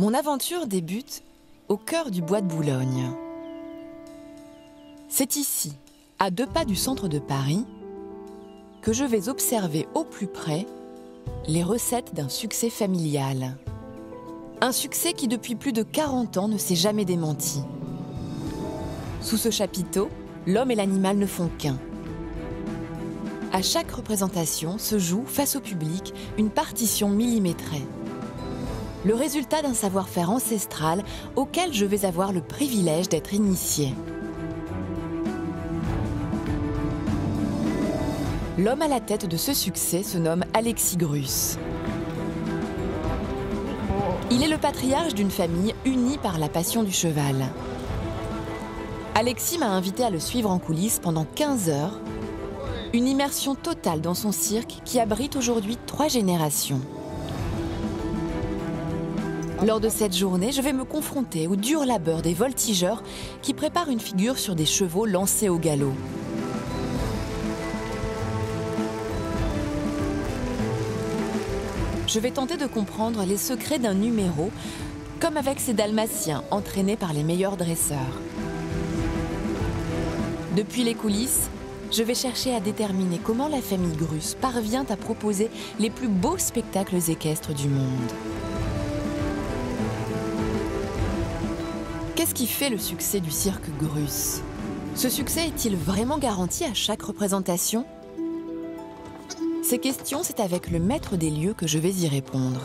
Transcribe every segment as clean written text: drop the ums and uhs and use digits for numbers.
Mon aventure débute au cœur du bois de Boulogne. C'est ici, à 2 pas du centre de Paris, que je vais observer au plus près les recettes d'un succès familial. Un succès qui, depuis plus de 40 ans, ne s'est jamais démenti. Sous ce chapiteau, l'homme et l'animal ne font qu'un. À chaque représentation se joue, face au public, une partition millimétrée. Le résultat d'un savoir-faire ancestral auquel je vais avoir le privilège d'être initiée. L'homme à la tête de ce succès se nomme Alexis Grus. Il est le patriarche d'une famille unie par la passion du cheval. Alexis m'a invité à le suivre en coulisses pendant 15 heures, une immersion totale dans son cirque qui abrite aujourd'hui 3 générations. Lors de cette journée, je vais me confronter au dur labeur des voltigeurs qui préparent une figure sur des chevaux lancés au galop. Je vais tenter de comprendre les secrets d'un numéro, comme avec ces dalmatiens entraînés par les meilleurs dresseurs. Depuis les coulisses, je vais chercher à déterminer comment la famille Grus parvient à proposer les plus beaux spectacles équestres du monde. Qu'est-ce qui fait le succès du cirque Grus? Ce succès est-il vraiment garanti à chaque représentation? Ces questions, c'est avec le maître des lieux que je vais y répondre.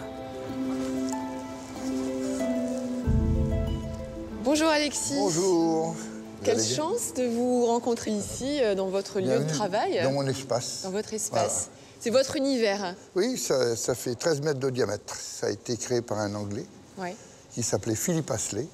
Bonjour Alexis. Bonjour. Quelle chance de vous rencontrer ici, dans votre lieu de travail. Dans mon espace. Dans votre espace. Voilà. C'est votre univers. Oui, ça fait 13 mètres de diamètre. Ça a été créé par un Anglais qui s'appelait Philippe Astley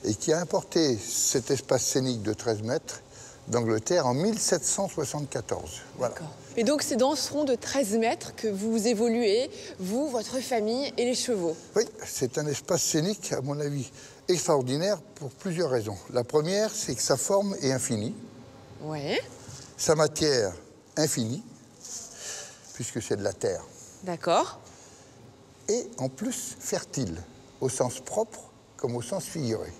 et qui a importé cet espace scénique de 13 mètres d'Angleterre en 1774. Voilà. Et donc c'est dans ce rond de 13 mètres que vous évoluez, vous, votre famille et les chevaux. Oui, c'est un espace scénique, à mon avis, extraordinaire pour plusieurs raisons. La première, c'est que sa forme est infinie. Ouais. Sa matière, infinie, puisque c'est de la terre. D'accord. Et en plus, fertile, au sens propre comme au sens figuré.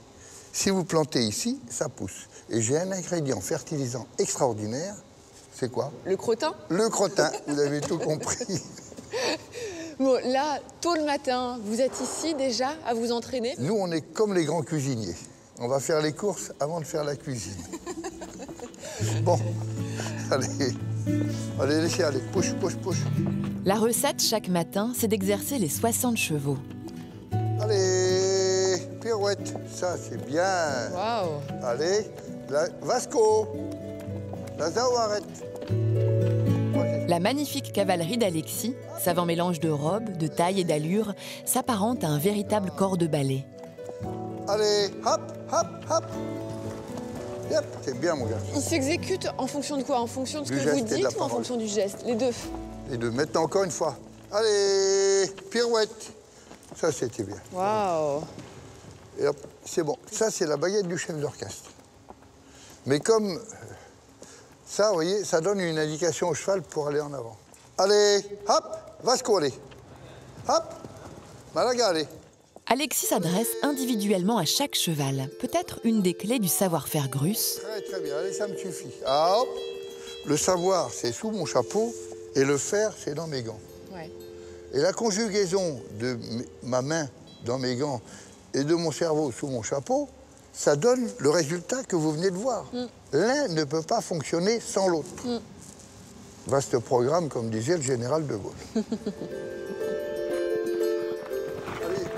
Si vous plantez ici, ça pousse. Et j'ai un ingrédient fertilisant extraordinaire. C'est quoi? Le crottin. Le crottin, vous avez tout compris. Bon, là, tôt le matin, vous êtes ici déjà à vous entraîner? Nous, on est comme les grands cuisiniers. On va faire les courses avant de faire la cuisine. Bon, allez. Allez, laissez aller. Push, push, push. La recette chaque matin, c'est d'exercer les 60 chevaux. Allez, pirouette. Ça, c'est bien. Waouh. Allez, Vasco. Lazao, arrête. La magnifique cavalerie d'Alexis, savant mélange de robes, de taille et d'allure, s'apparente à un véritable corps de ballet. Allez, hop, hop, hop. Yep, c'est bien, mon gars. Il s'exécute en fonction de quoi? En fonction de ce Du que vous geste et de dites la ou en parole. fonction du geste? Les deux. Les deux. Maintenant, encore une fois. Allez, pirouette. Ça, c'était bien. Waouh. Et hop, c'est bon. Ça, c'est la baguette du chef d'orchestre. Mais comme ça, vous voyez, ça donne une indication au cheval pour aller en avant. Allez, hop, Vasco, allez. Hop, Malaga, allez. Alexis s'adresse individuellement à chaque cheval, peut-être une des clés du savoir-faire Grus. Très, très bien. Allez, ça me suffit. Ah, hop. Le savoir, c'est sous mon chapeau, et le faire, c'est dans mes gants. Ouais. Et la conjugaison de ma main dans mes gants et de mon cerveau sous mon chapeau, ça donne le résultat que vous venez de voir. L'un ne peut pas fonctionner sans l'autre. Vaste programme, comme disait le général de Gaulle.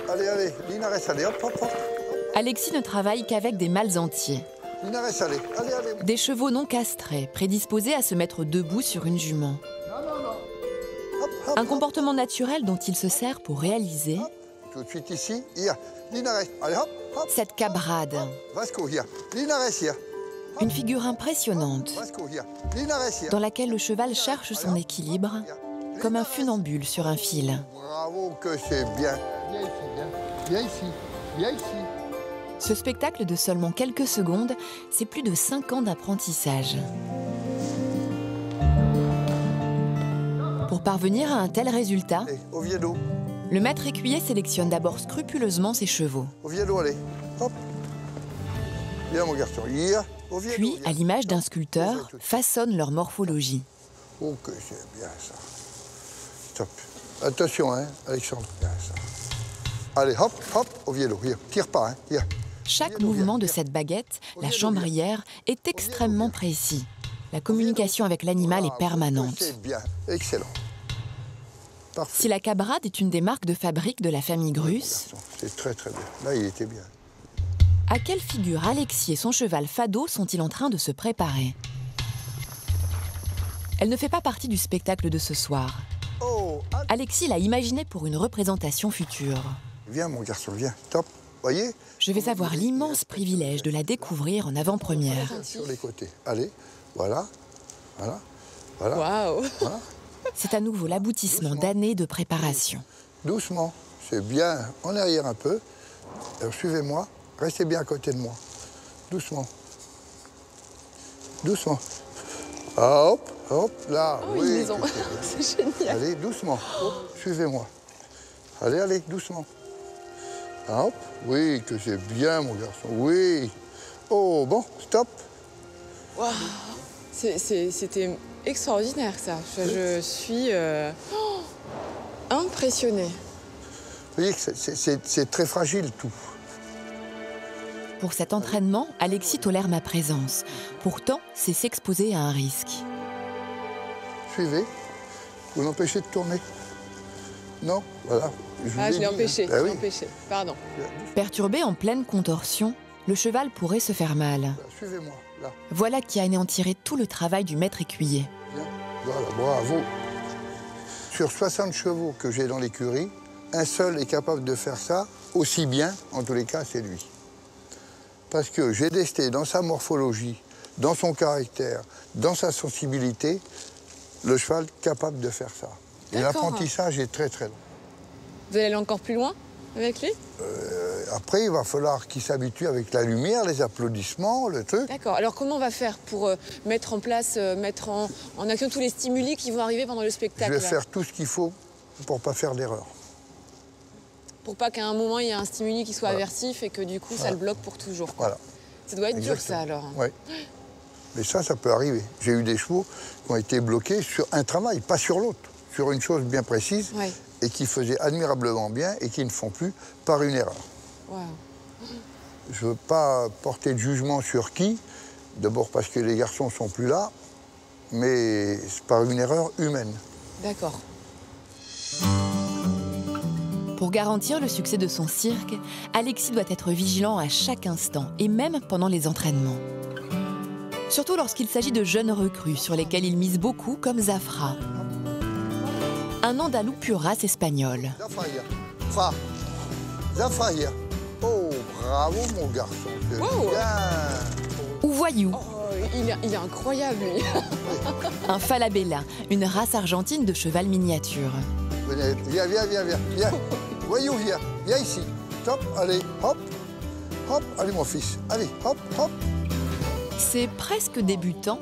Allez, allez, Linares, allez, hop, hop, hop. Alexis ne travaille qu'avec des mâles entiers. Linares, allez, allez, allez. Des chevaux non castrés, prédisposés à se mettre debout sur une jument. Non, non, non. Hop, hop, Un hop. comportement naturel dont il se sert pour réaliser Tout de suite ici, hier. Linares, allez, hop, hop. cette cabrade. Vasco, hier. Linares, hier. Une figure impressionnante, Vasco, hier. Linares, hier. dans laquelle le cheval cherche son équilibre, comme un funambule sur un fil. Bravo que c'est bien. Viens ici, viens. Viens ici, viens ici. Ce spectacle de seulement quelques secondes, c'est plus de 5 ans d'apprentissage. Pour parvenir à un tel résultat, Allez, Oviedo. Le maître écuyer sélectionne d'abord scrupuleusement ses chevaux. Oviedo, allez, hop. Viens mon garçon, hier. Oviedo, Puis, viens. à l'image d'un sculpteur, façonne leur morphologie. Oh que c'est bien ça. Stop. Attention, hein, Alexandre. Bien ça. Allez, hop, hop, Oviedo, viens. Tire pas, hein, viens. Chaque Oviedo, mouvement viens, de viens. cette baguette, la Oviedo, chambrière, est extrêmement viens. précis. La communication avec l'animal est permanente. C'est bien, excellent. Parfait. Si la cabrade est une des marques de fabrique de la famille Grus, C'est très très bien. Là, il était bien. à quelle figure Alexis et son cheval Fado sont-ils en train de se préparer? Elle ne fait pas partie du spectacle de ce soir. Oh, Alexis l'a imaginée pour une représentation future. viens mon garçon, viens. Top. Voyez? Je vais avoir l'immense privilège de la découvrir en avant-première. Sur les côtés. Allez, voilà, voilà, voilà. Waouh! Voilà. C'est à nouveau l'aboutissement d'années de préparation. Doucement, c'est bien. En arrière un peu. Alors, suivez-moi. Restez bien à côté de moi. Doucement. Doucement. Hop, hop, là. Oh, oui, une maison. que c'est bien. C'est génial. Allez, doucement. Hop, suivez-moi. Allez, allez, doucement. Hop. Oui, que c'est bien, mon garçon. Oui. Oh, bon, stop. Waouh! C'était extraordinaire, ça. Je suis impressionnée. Vous voyez que c'est très fragile, tout. Pour cet entraînement, Alexis tolère ma présence. Pourtant, c'est s'exposer à un risque. Suivez. Vous l'empêchez de tourner. Non, voilà. Je vous l'ai dit, empêché, hein. je Ben l'ai oui. empêché. Pardon. Perturbé en pleine contorsion, le cheval pourrait se faire mal. Suivez-moi, là. Voilà qui anéantirait tout le travail du maître écuyer. Bien. Voilà, bravo. Sur 60 chevaux que j'ai dans l'écurie, un seul est capable de faire ça aussi bien, en tous les cas, c'est lui. Parce que j'ai testé dans sa morphologie, dans son caractère, dans sa sensibilité, le cheval capable de faire ça. Et D'accord. l'apprentissage est très très long. Vous allez aller encore plus loin avec lui? Après, il va falloir qu'il s'habitue avec la lumière, les applaudissements, le truc. D'accord. Alors comment on va faire pour mettre en place, mettre en action tous les stimuli qui vont arriver pendant le Je spectacle? vais là, faire tout ce qu'il faut pour ne pas faire d'erreur. pour pas qu'à un moment il y ait un stimuli qui soit Voilà. aversif et que du coup ça Voilà. le bloque pour toujours. Voilà. Ça doit être dur Exactement. ça alors. Oui. Mais ça peut arriver. J'ai eu des chevaux qui ont été bloqués sur un travail, pas sur l'autre, sur une chose bien précise, Ouais. et qui faisaient admirablement bien et qui ne font plus par une erreur. Waouh. Je ne veux pas porter de jugement sur qui, d'abord parce que les garçons ne sont plus là, mais c'est par une erreur humaine. D'accord. Pour garantir le succès de son cirque, Alexis doit être vigilant à chaque instant, et même pendant les entraînements. Surtout lorsqu'il s'agit de jeunes recrues sur lesquels il mise beaucoup, comme Zafra. Un andalou pure race espagnole. Zafraïa. Fa. Zafraïa. Oh, bravo mon garçon. C'est Wow. bien. Ou Voyou, Oh, il est incroyable lui. un Falabella, une race argentine de cheval miniature. Venez, viens, viens, viens, viens, viens. Voyou, viens, viens ici. Top, allez, hop, hop, allez mon fils, allez, hop, hop. Ces presque débutants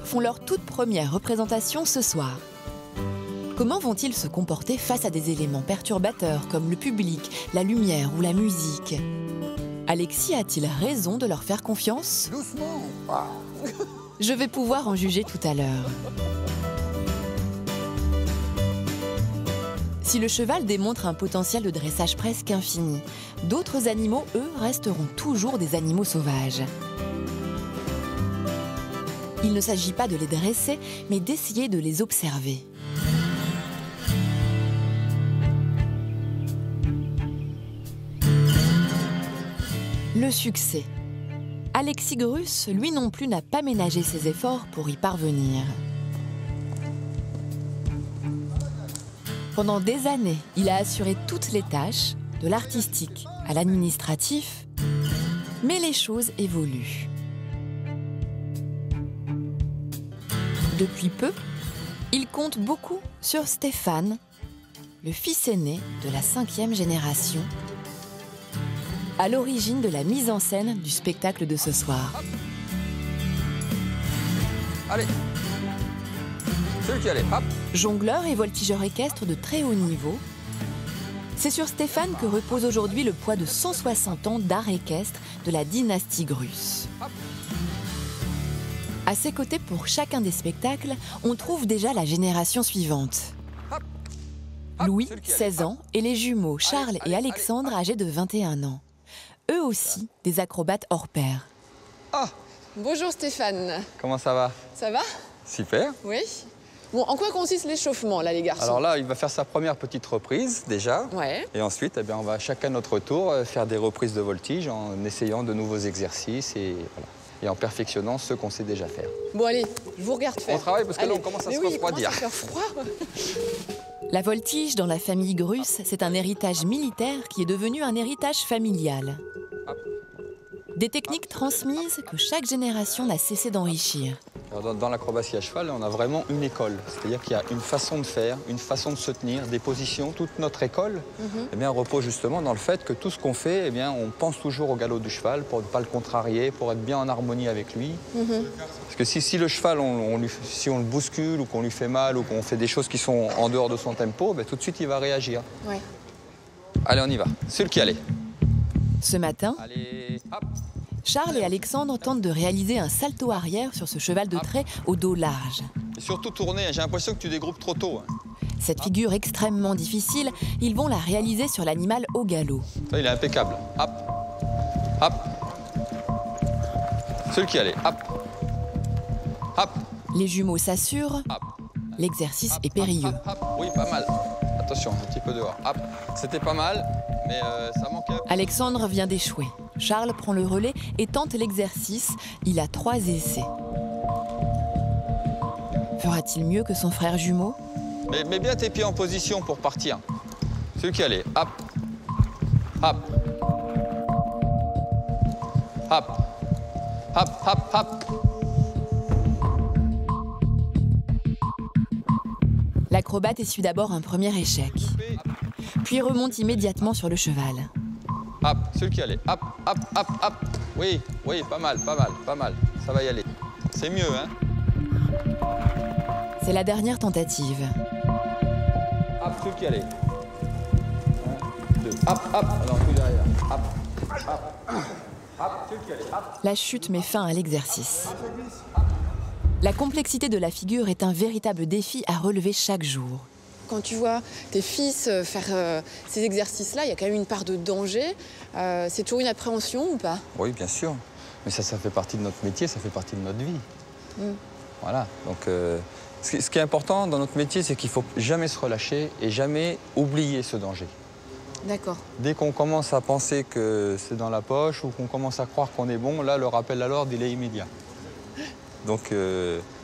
font leur toute première représentation ce soir. Comment vont-ils se comporter face à des éléments perturbateurs comme le public, la lumière ou la musique? Alexis a-t-il raison de leur faire confiance? Doucement. Ah. Je vais pouvoir en juger tout à l'heure. Si le cheval démontre un potentiel de dressage presque infini, d'autres animaux, eux, resteront toujours des animaux sauvages. Il ne s'agit pas de les dresser, mais d'essayer de les observer. Le succès. Alexis Grus, lui non plus, n'a pas ménagé ses efforts pour y parvenir. Pendant des années, il a assuré toutes les tâches, de l'artistique à l'administratif, mais les choses évoluent. Depuis peu, il compte beaucoup sur Stéphane, le fils aîné de la 5e génération, à l'origine de la mise en scène du spectacle de ce soir. Allez. Celui qui allait, hop. Jongleur et voltigeur équestre de très haut niveau, C'est sur Stéphane que repose aujourd'hui le poids de 160 ans d'art équestre de la dynastie Grus. À ses côtés, pour chacun des spectacles, on trouve déjà la génération suivante. Louis, 16 ans, et les jumeaux Charles et Alexandre, âgés de 21 ans. Eux aussi, des acrobates hors pair. Ah, Bonjour Stéphane. comment ça va? Ça va? Super. Oui. Bon, en quoi consiste l'échauffement, là, les garçons? Alors là, il va faire sa première petite reprise, déjà. Ouais. Et ensuite, eh bien, on va chacun notre tour faire des reprises de voltige en essayant de nouveaux exercices et, voilà, et en perfectionnant ceux qu'on sait déjà faire. Bon, allez, je vous regarde faire. On travaille parce que là, Allez. on commence à Mais se oui, refroidir. Il commence à faire froid. La voltige dans la famille Grus, c'est un héritage militaire qui est devenu un héritage familial. Des techniques transmises que chaque génération n'a cessé d'enrichir. Alors, dans l'acrobatie à cheval, on a vraiment une école. C'est-à-dire qu'il y a une façon de faire, une façon de se tenir, des positions. Toute notre école eh bien, repose justement dans le fait que tout ce qu'on fait, eh bien, on pense toujours au galop du cheval pour ne pas le contrarier, pour être bien en harmonie avec lui. Parce que si le cheval, si on le bouscule ou qu'on lui fait mal ou qu'on fait des choses qui sont en dehors de son tempo, ben, tout de suite, il va réagir. Ouais. Allez, on y va. Celui qui allait. Ce matin, Allez, hop. Charles et Alexandre tentent de réaliser un salto arrière sur ce cheval de trait au dos large. Et surtout tourner, j'ai l'impression que tu dégroupes trop tôt. Cette figure extrêmement difficile, ils vont la réaliser sur l'animal au galop. Ça, il est impeccable. Hop, hop. Celui qui allait, hop, hop, Les jumeaux s'assurent, hop. l'exercice est périlleux. Hop, hop, hop. Oui, pas mal. Attention, un petit peu dehors. Hop. C'était pas mal, mais ça manquait un peu. Alexandre vient d'échouer. Charles prend le relais et tente l'exercice. Il a 3 essais. Fera-t-il mieux que son frère jumeau? Mets bien tes pieds en position pour partir. Celui qui allait, hop, hop, hop, hop, hop, hop. L'acrobate essuie d'abord un premier échec, puis remonte immédiatement sur le cheval. Hop, celui qui allait, hop, hop, hop, hop. Oui, oui, pas mal, pas mal, pas mal. Ça va y aller. C'est mieux, hein? C'est la dernière tentative. Hop, celui qui allait. 1, 2, hop, hop. Non, tout derrière. Hop, hop, hop, celui qui allait. Hop. La chute met fin à l'exercice. La complexité de la figure est un véritable défi à relever chaque jour. Quand tu vois tes fils faire ces exercices-là, il y a quand même une part de danger. C'est toujours une appréhension ou pas? Oui, bien sûr. Mais ça fait partie de notre métier, ça fait partie de notre vie. Voilà. Donc, ce qui est important dans notre métier, c'est qu'il ne faut jamais se relâcher et jamais oublier ce danger. D'accord. Dès qu'on commence à penser que c'est dans la poche ou qu'on commence à croire qu'on est bon, là, le rappel à l'ordre, il est immédiat. Donc,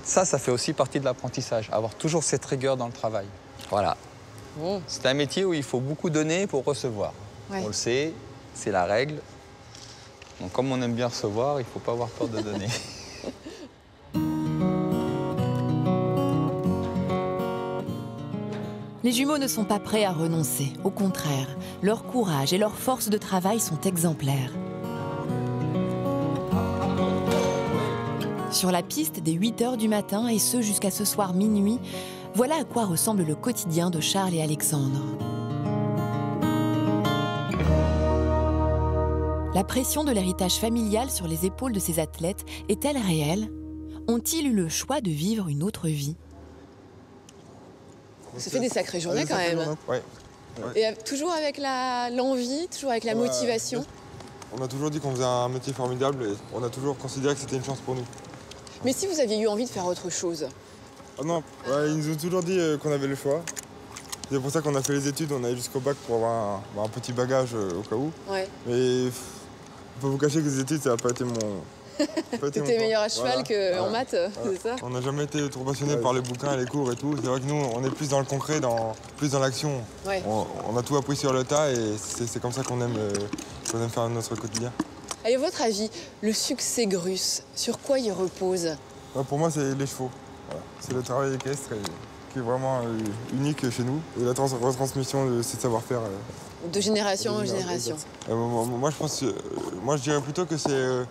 ça fait aussi partie de l'apprentissage, avoir toujours cette rigueur dans le travail. Voilà. Bon. C'est un métier où il faut beaucoup donner pour recevoir. Ouais. On le sait, c'est la règle. Donc, comme on aime bien recevoir, il ne faut pas avoir peur de donner. Les jumeaux ne sont pas prêts à renoncer. Au contraire, leur courage et leur force de travail sont exemplaires. Sur la piste dès 8 h du matin, et ce jusqu'à ce soir minuit, voilà à quoi ressemble le quotidien de Charles et Alexandre. La pression de l'héritage familial sur les épaules de ces athlètes est-elle réelle? Ont-ils eu le choix de vivre une autre vie? Ça fait des sacrées journées quand même. Ouais. Et toujours avec l'envie, toujours avec la motivation. On a toujours dit qu'on faisait un métier formidable et on a toujours considéré que c'était une chance pour nous. Mais si vous aviez eu envie de faire autre chose? Ah non, ils nous ont toujours dit qu'on avait le choix. C'est pour ça qu'on a fait les études, on est allé jusqu'au bac pour avoir un petit bagage au cas où. Ouais. Mais on peut vous cacher que les études, ça n'a pas été mon... T'étais meilleur à cheval qu'en maths, c'est ça? On n'a jamais été trop passionné par les bouquins, les cours et tout. C'est vrai que nous, on est plus dans le concret, plus dans l'action. Ouais. On a tout appris sur le tas et c'est comme ça qu'on aime faire notre quotidien. Et à votre avis, le succès Grus, sur quoi il repose? Pour moi, c'est les chevaux. Voilà. C'est le travail équestre qui est vraiment unique chez nous. Et la retransmission de ces savoir-faire. De génération en génération. Moi, je dirais plutôt que c'est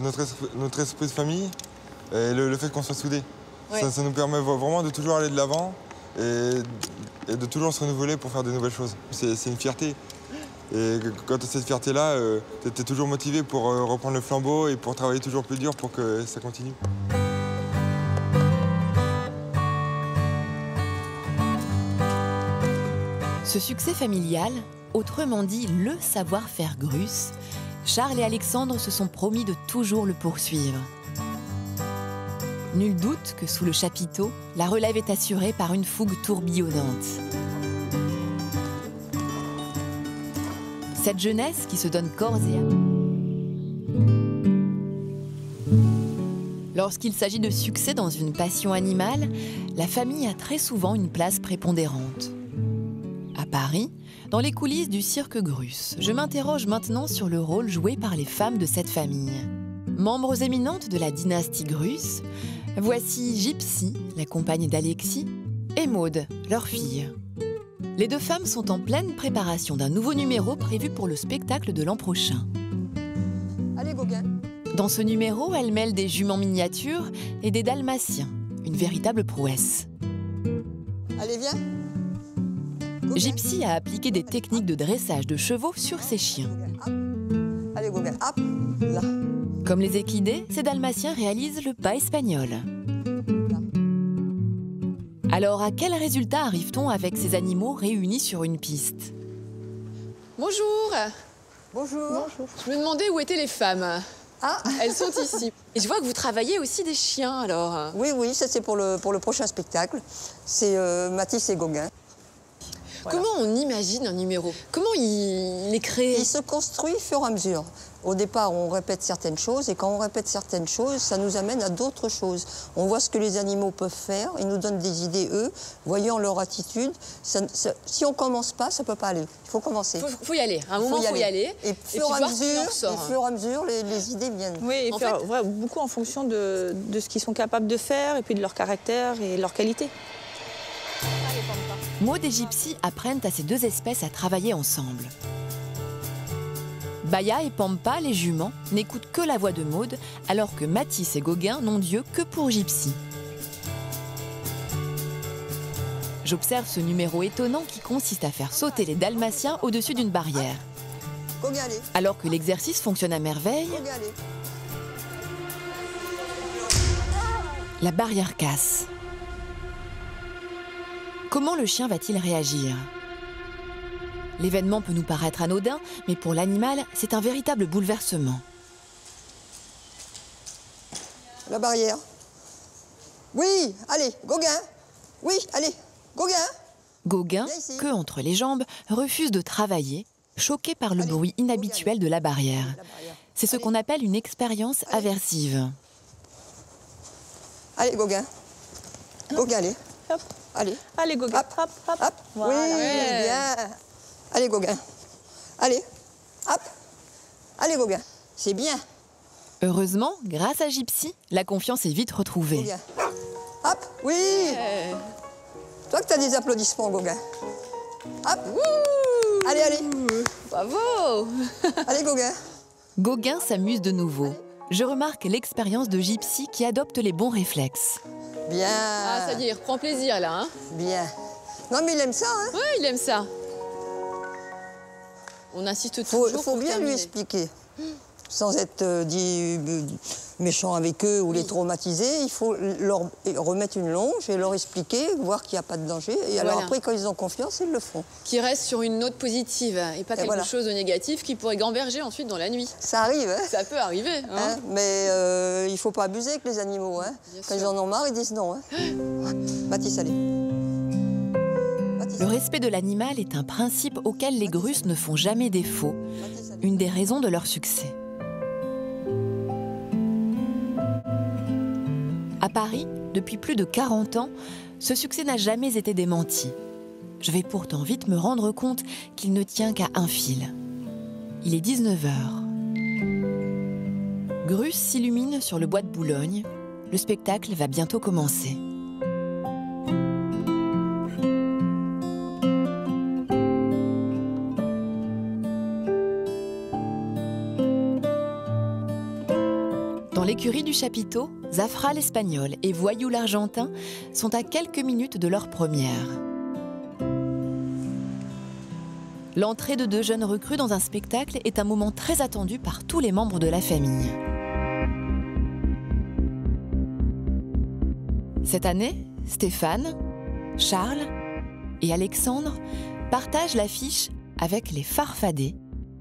notre esprit de famille et le fait qu'on soit soudés. Ouais. Ça nous permet vraiment de toujours aller de l'avant et et de toujours se renouveler pour faire de nouvelles choses. C'est une fierté. Et quand tu as cette fierté-là, tu es toujours motivé pour reprendre le flambeau et pour travailler toujours plus dur pour que ça continue. Ce succès familial, autrement dit le savoir-faire Grus, Charles et Alexandre se sont promis de toujours le poursuivre. Nul doute que sous le chapiteau, la relève est assurée par une fougue tourbillonnante. Cette jeunesse qui se donne corps et âme. Lorsqu'il s'agit de succès dans une passion animale, la famille a très souvent une place prépondérante. À Paris, dans les coulisses du cirque Grus, je m'interroge maintenant sur le rôle joué par les femmes de cette famille. Membres éminentes de la dynastie Grus, voici Gypsy, la compagne d'Alexis, et Maude, leur fille. Les deux femmes sont en pleine préparation d'un nouveau numéro prévu pour le spectacle de l'an prochain. Allez, Gauguin. Dans ce numéro, elles mêlent des juments miniatures et des dalmatiens, une véritable prouesse. Allez, viens. Gypsy a appliqué des techniques de dressage de chevaux sur ses chiens. Allez, Gauguin, hop, là. Comme les équidés, ces dalmatiens réalisent le pas espagnol. Alors, à quel résultat arrive-t-on avec ces animaux réunis sur une piste? Bonjour. Bonjour. Je me demandais où étaient les femmes. Ah, Elles sont ici. Et je vois que vous travaillez aussi des chiens, alors. oui, ça c'est pour le prochain spectacle. C'est Mathis et Gauguin. Voilà. Comment on imagine un numéro? Comment il est créé? Il se construit au fur et à mesure. Au départ, on répète certaines choses, et quand on répète certaines choses, ça nous amène à d'autres choses. On voit ce que les animaux peuvent faire, ils nous donnent des idées, eux, voyant leur attitude. Si on ne commence pas, ça ne peut pas aller. Il faut commencer. Il faut y aller. À un moment, il faut y aller. Et au fur et à mesure, les idées viennent. Oui, et beaucoup en fonction de ce qu'ils sont capables de faire, et puis de leur caractère et de leur qualité. Maude et Gypsy apprennent à ces deux espèces à travailler ensemble. Baya et Pampa, les juments, n'écoutent que la voix de Maude, alors que Mathis et Gauguin n'ont Dieu que pour Gypsy. J'observe ce numéro étonnant qui consiste à faire sauter les dalmatiens au-dessus d'une barrière. Gauguin, allez. Alors que l'exercice fonctionne à merveille, Gauguin, allez. la barrière casse. Comment le chien va-t-il réagir? L'événement peut nous paraître anodin, mais pour l'animal, c'est un véritable bouleversement. La barrière. Oui, allez, Gauguin. Oui, allez, Gauguin. Gauguin, queue entre les jambes, refuse de travailler, choqué par le bruit inhabituel de la barrière. C'est ce qu'on appelle une expérience aversive. Allez, Gauguin. Gauguin, allez. Hop. Allez. Allez, Gauguin. Hop, Hop, hop. hop. Voilà. Oui, bien. Allez, Gauguin. Allez. Hop. Allez, Gauguin. C'est bien. Heureusement, grâce à Gypsy, la confiance est vite retrouvée. Gauguin. Hop. Oui. Toi que tu as des applaudissements, Gauguin. Hop. Wouh. Allez, allez. Bravo. Allez, Gauguin. Gauguin s'amuse de nouveau. Je remarque l'expérience de Gypsy qui adopte les bons réflexes. Bien. Ah, ça y est, il reprend plaisir, là. Hein. Bien. Non, mais il aime ça, hein. Oui, il aime ça. On insiste toujours Il faut pour bien terminer. lui expliquer. Sans être dit méchant avec eux ou les traumatiser, il faut leur remettre une longe et leur expliquer, voir qu'il n'y a pas de danger. Et alors après, quand ils ont confiance, ils le font. Qui reste sur une note positive et pas quelque voilà. chose de négatif qui pourrait gamberger ensuite dans la nuit. Ça arrive, hein. Ça peut arriver. Hein. Hein, mais il ne faut pas abuser avec les animaux. Hein. Quand ils en ont marre, ils disent non. Hein. Mathis, allez. Le respect de l'animal est un principe auquel les Grus ne font jamais défaut, une des raisons de leur succès. À Paris, depuis plus de 40 ans, ce succès n'a jamais été démenti. Je vais pourtant vite me rendre compte qu'il ne tient qu'à un fil. Il est 19h. Grus s'illumine sur le bois de Boulogne. Le spectacle va bientôt commencer. Dans l'écurie du chapiteau, Zafra l'Espagnol et Voyou l'Argentin sont à quelques minutes de leur première. L'entrée de 2 jeunes recrues dans un spectacle est un moment très attendu par tous les membres de la famille. Cette année, Stéphane, Charles et Alexandre partagent l'affiche avec les Farfadets,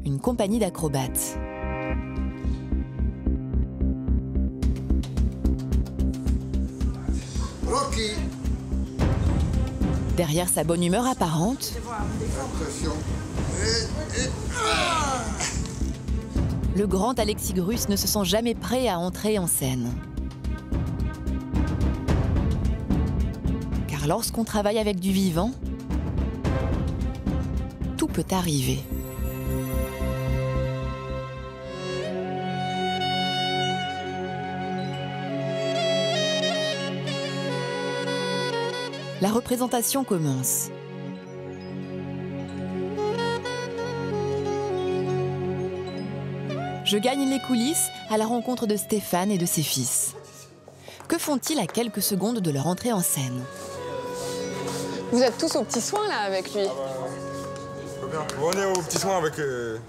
une compagnie d'acrobates. Rocky. Derrière sa bonne humeur apparente, le grand Alexis Grus ne se sent jamais prêt à entrer en scène. Car lorsqu'on travaille avec du vivant, tout peut arriver. La représentation commence. Je gagne les coulisses à la rencontre de Stéphane et de ses fils. Que font-ils à quelques secondes de leur entrée en scène? Vous êtes tous aux petits soins là avec lui. On est aux petits soins avec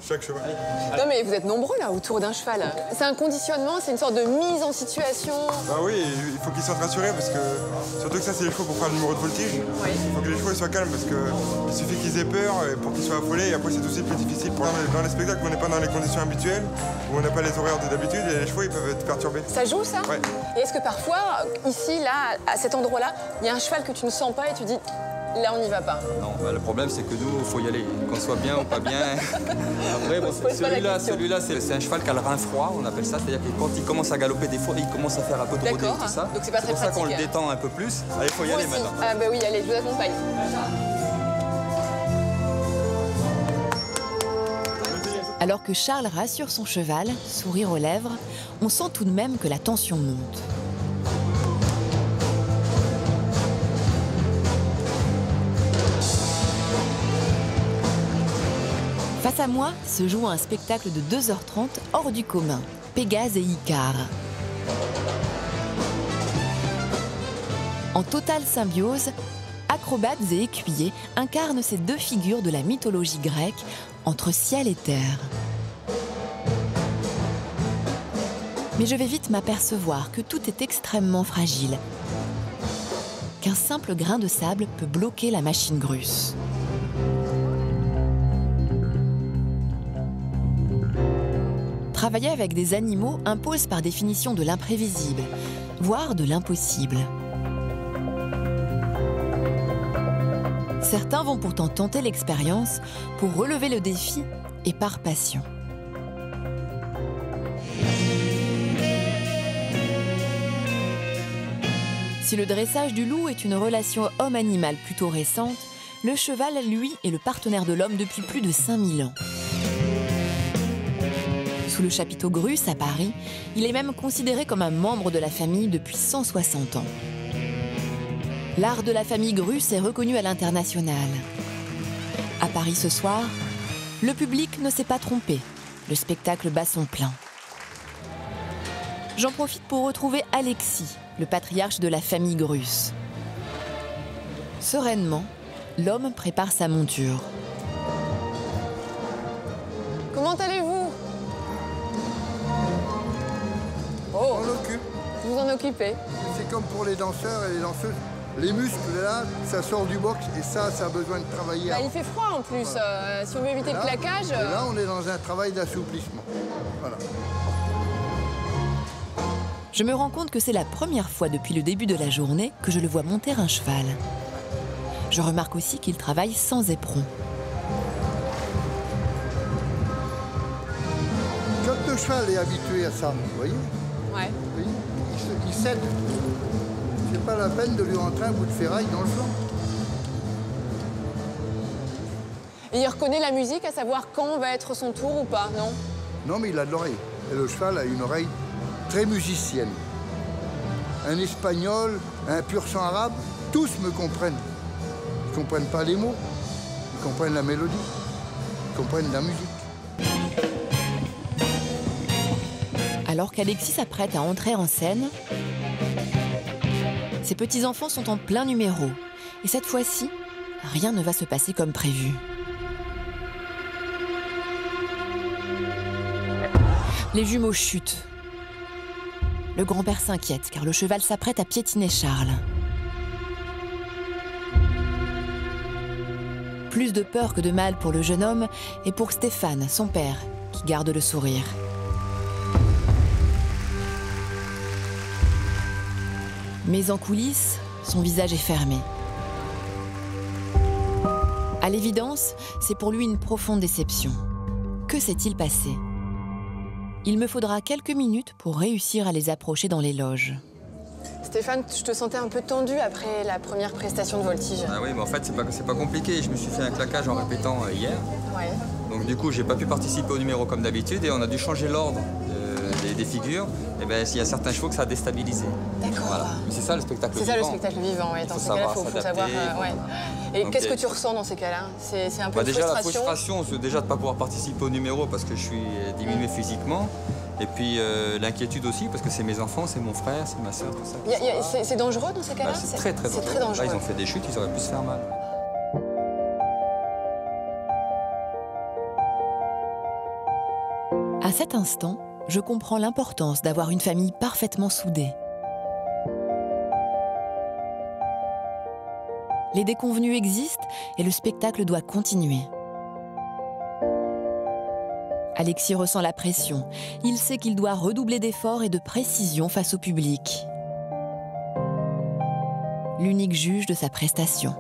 chaque cheval. Non mais vous êtes nombreux là autour d'un cheval. C'est un conditionnement, c'est une sorte de mise en situation. Bah oui, il faut qu'ils soient rassurés parce que surtout que ça c'est les chevaux pour faire le numéro de voltige. Oui. Il faut que les chevaux soient calmes parce qu'il suffit qu'ils aient peur pour qu'ils soient affolés et après c'est aussi plus difficile. Dans les spectacles où on n'est pas dans les conditions habituelles, où on n'a pas les horaires d'habitude et les chevaux ils peuvent être perturbés. Ça joue ça? Ouais. Et est-ce que parfois, ici, là, à cet endroit-là, il y a un cheval que tu ne sens pas et tu dis là on n'y va pas? Non, bah, le problème c'est que nous, il faut y aller, qu'on soit bien ou pas bien. Après, bon, celui-là, c'est un cheval qui a le rein froid, on appelle ça. C'est-à-dire que quand il commence à galoper, des fois, il commence à faire un peu de rodéo, tout ça. Donc c'est pas très pour ça qu'on le pratique. détend un peu plus. Allez, il faut y aller Moi aussi. maintenant. Ah bah oui, allez, je vous accompagne. Alors que Charles rassure son cheval, sourire aux lèvres, on sent tout de même que la tension monte. Face à moi se joue un spectacle de 2h30 hors du commun, Pégase et Icare. En totale symbiose, acrobates et écuyers incarnent ces 2 figures de la mythologie grecque entre ciel et terre. Mais je vais vite m'apercevoir que tout est extrêmement fragile, qu'un simple grain de sable peut bloquer la machine Grus. Travailler avec des animaux impose par définition de l'imprévisible, voire de l'impossible. Certains vont pourtant tenter l'expérience pour relever le défi et par passion. Si le dressage du loup est une relation homme-animal plutôt récente, le cheval, lui, est le partenaire de l'homme depuis plus de 5000 ans. Sous le chapiteau Grus à Paris, il est même considéré comme un membre de la famille depuis 160 ans. L'art de la famille Grus est reconnu à l'international. À Paris ce soir, le public ne s'est pas trompé. Le spectacle bat son plein. J'en profite pour retrouver Alexis, le patriarche de la famille Grus. Sereinement, l'homme prépare sa monture. Comment allez-vous? Oh, On l'occupe. vous en occupez. C'est comme pour les danseurs et les danseuses. Les muscles, là, ça sort du box et ça a besoin de travailler. Bah, il fait froid en plus. Si on veut éviter le plaquage. Et là, on est dans un travail d'assouplissement. Voilà. Je me rends compte que c'est la première fois depuis le début de la journée que je le vois monter un cheval. Je remarque aussi qu'il travaille sans éperon. Quand le cheval est habitué à ça, vous voyez, Ouais. oui, il cède. C'est pas la peine de lui rentrer un bout de ferraille dans le flanc. Et il reconnaît la musique, à savoir quand va être son tour ou pas, non? Non, mais il a de l'oreille. Et le cheval a une oreille très musicienne. Un espagnol, un pur sang arabe, tous me comprennent. Ils ne comprennent pas les mots, ils comprennent la mélodie, ils comprennent la musique. Alors qu'Alexis s'apprête à entrer en scène, ses petits-enfants sont en plein numéro. Et cette fois-ci, rien ne va se passer comme prévu. Les jumeaux chutent. Le grand-père s'inquiète car le cheval s'apprête à piétiner Charles. Plus de peur que de mal pour le jeune homme et pour Stéphane, son père, qui garde le sourire. Mais en coulisses, son visage est fermé. À l'évidence, c'est pour lui une profonde déception. Que s'est-il passé ? Il me faudra quelques minutes pour réussir à les approcher dans les loges. Stéphane, je te sentais un peu tendu après la première prestation de voltige. Ah oui, mais en fait, c'est pas compliqué. Je me suis fait un claquage en répétant hier. Ouais. Donc du coup, j'ai pas pu participer au numéro comme d'habitude et on a dû changer l'ordre des figures. Et ben, il y a certains chevaux que ça a déstabilisé. D'accord. Voilà. Mais c'est ça le spectacle vivant. C'est ça le spectacle vivant, ouais. Dans ces cas-là, il faut savoir. Ouais. Et Donc, qu'est-ce que tu ressens dans ces cas-là? C'est un peu de déjà frustration. La frustration, c'est déjà de ne pas pouvoir participer au numéro parce que je suis diminué physiquement. Et puis l'inquiétude aussi parce que c'est mes enfants, c'est mon frère, c'est ma soeur, tout ça. C'est dangereux dans ces cas-là? C'est très dangereux. C'est très dangereux. Là, ils ont fait des chutes, ils auraient pu se faire mal. À cet instant, je comprends l'importance d'avoir une famille parfaitement soudée. Les déconvenus existent et le spectacle doit continuer. Alexis ressent la pression. Il sait qu'il doit redoubler d'efforts et de précision face au public. L'unique juge de sa prestation.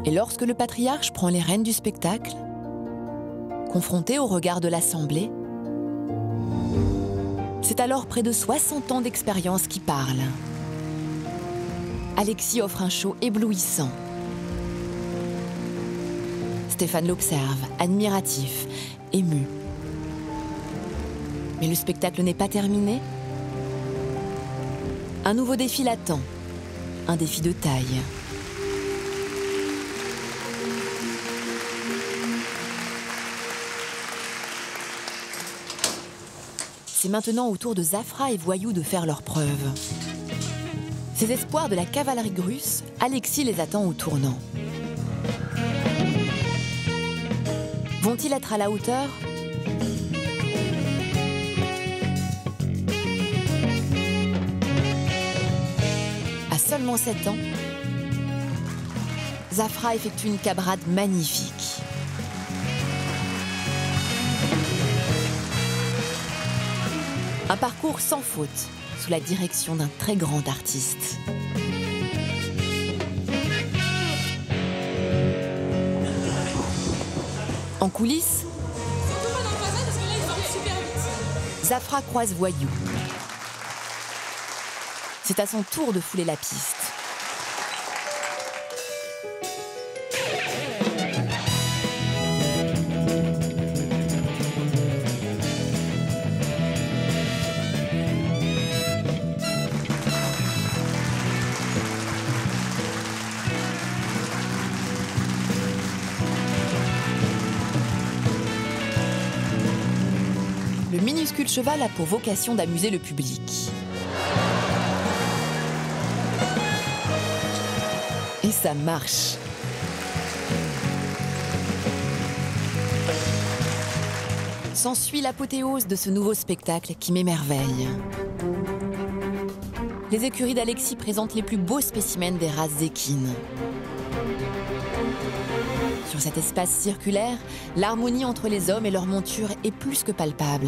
Et lorsque le patriarche prend les rênes du spectacle, confronté au regard de l'Assemblée, c'est alors près de 60 ans d'expérience qui parle. Alexis offre un show éblouissant. Stéphane l'observe, admiratif, ému. Mais le spectacle n'est pas terminé. Un nouveau défi l'attend, un défi de taille. C'est maintenant au tour de Zafra et Voyou de faire leurs preuves. Ces espoirs de la cavalerie grusse, Alexis les attend au tournant. Vont-ils être à la hauteur ? À seulement 7 ans, Zafra effectue une cabrade magnifique. Un parcours sans faute, sous la direction d'un très grand artiste. En coulisses, Zafra croise Voyou. C'est à son tour de fouler la piste. Le minuscule cheval a pour vocation d'amuser le public. Et ça marche. S'ensuit l'apothéose de ce nouveau spectacle qui m'émerveille. Les écuries d'Alexis présentent les plus beaux spécimens des races équines. Sur cet espace circulaire, l'harmonie entre les hommes et leurs montures est plus que palpable.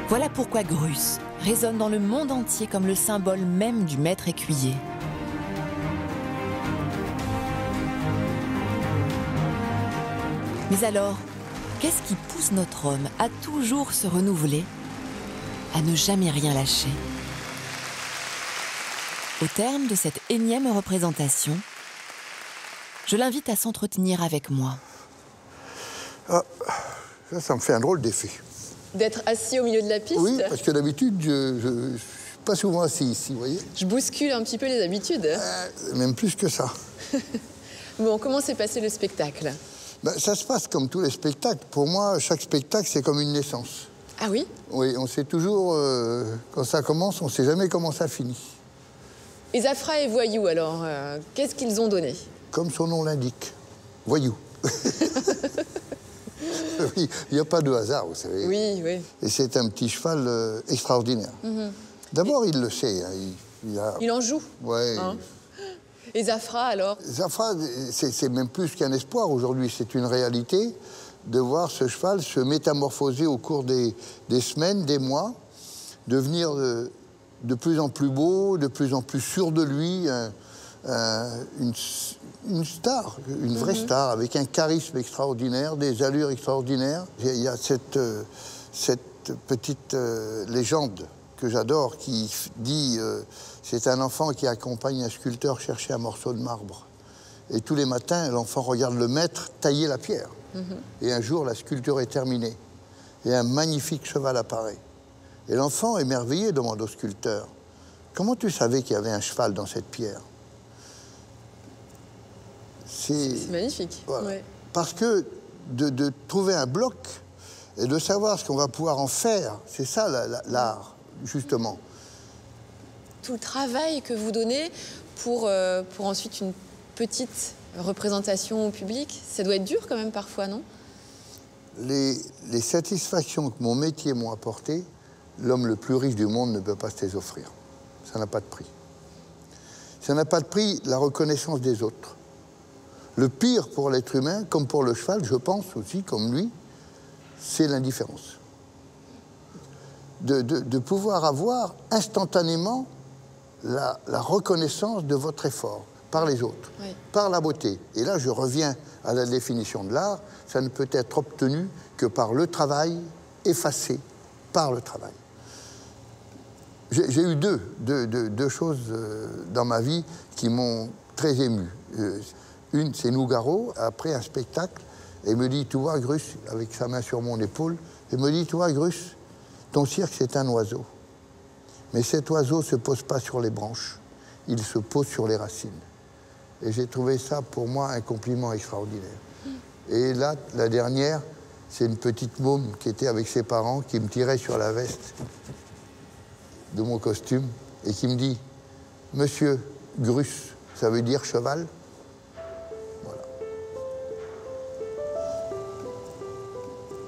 Voilà pourquoi Grus résonne dans le monde entier comme le symbole même du maître écuyer. Mais alors, qu'est-ce qui pousse notre homme à toujours se renouveler, à ne jamais rien lâcher? Au terme de cette énième représentation, je l'invite à s'entretenir avec moi. Ah, ça me fait un drôle d'effet. D'être assis au milieu de la piste? Oui, parce que d'habitude, je ne suis pas souvent assis ici, vous voyez. Je bouscule un petit peu les habitudes. Même plus que ça. Bon, comment s'est passé le spectacle? Ben, ça se passe comme tous les spectacles. Pour moi, chaque spectacle, c'est comme une naissance. Ah oui? Oui, on sait toujours, quand ça commence, on ne sait jamais comment ça finit. Et Zafra et Voyou, alors, qu'est-ce qu'ils ont donné? Comme son nom l'indique, voyou. Oui, il n'y a pas de hasard, vous savez. Oui, oui. Et c'est un petit cheval extraordinaire. D'abord, il le sait. Hein, il en joue. Ouais. Hein? Et Zafra, alors? Zafra, c'est même plus qu'un espoir aujourd'hui, c'est une réalité de voir ce cheval se métamorphoser au cours des semaines, des mois, devenir de plus en plus beau, de plus en plus sûr de lui, une star, une vraie star, avec un charisme extraordinaire, des allures extraordinaires. Il y a cette petite légende que j'adore qui dit c'est un enfant qui accompagne un sculpteur chercher un morceau de marbre. Et tous les matins, l'enfant regarde le maître tailler la pierre. Et un jour, la sculpture est terminée. Et un magnifique cheval apparaît. Et l'enfant, émerveillé, demande au sculpteur « Comment tu savais qu'il y avait un cheval dans cette pierre ?» C'est magnifique. Voilà. Ouais. Parce que de trouver un bloc et de savoir ce qu'on va pouvoir en faire, c'est ça l'art, justement. Tout le travail que vous donnez pour ensuite une petite représentation au public, ça doit être dur quand même parfois, non? Les satisfactions que mon métier m'a apportées, l'homme le plus riche du monde ne peut pas se les offrir. Ça n'a pas de prix. Ça n'a pas de prix, la reconnaissance des autres. Le pire pour l'être humain, comme pour le cheval, je pense aussi, comme lui, c'est l'indifférence. De pouvoir avoir instantanément la reconnaissance de votre effort par les autres, oui, par la beauté. Et là, je reviens à la définition de l'art, ça ne peut être obtenu que par le travail, effacé par le travail. J'ai eu deux choses dans ma vie qui m'ont très ému. Une, c'est Nougaro, après un spectacle, et me dit, tu vois, Grus, avec sa main sur mon épaule, et me dit, tu vois, Grus, ton cirque, c'est un oiseau. Mais cet oiseau ne se pose pas sur les branches, il se pose sur les racines. Et j'ai trouvé ça, pour moi, un compliment extraordinaire. Et là, la dernière, c'est une petite môme qui était avec ses parents, qui me tirait sur la veste de mon costume, et qui me dit, Monsieur Grus, ça veut dire cheval? Voilà.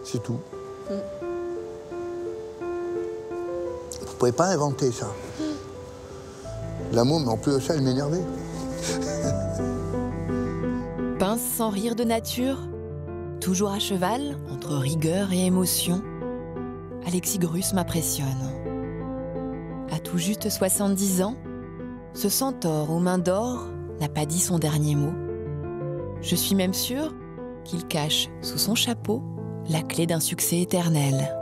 C'est tout. Vous ne pouvez pas inventer ça. La môme, en plus de ça, elle m'énervait. Pince sans rire de nature, toujours à cheval, entre rigueur et émotion, Alexis Grus m'impressionne. À tout juste 70 ans, ce centaure aux mains d'or n'a pas dit son dernier mot. Je suis même sûre qu'il cache sous son chapeau la clé d'un succès éternel.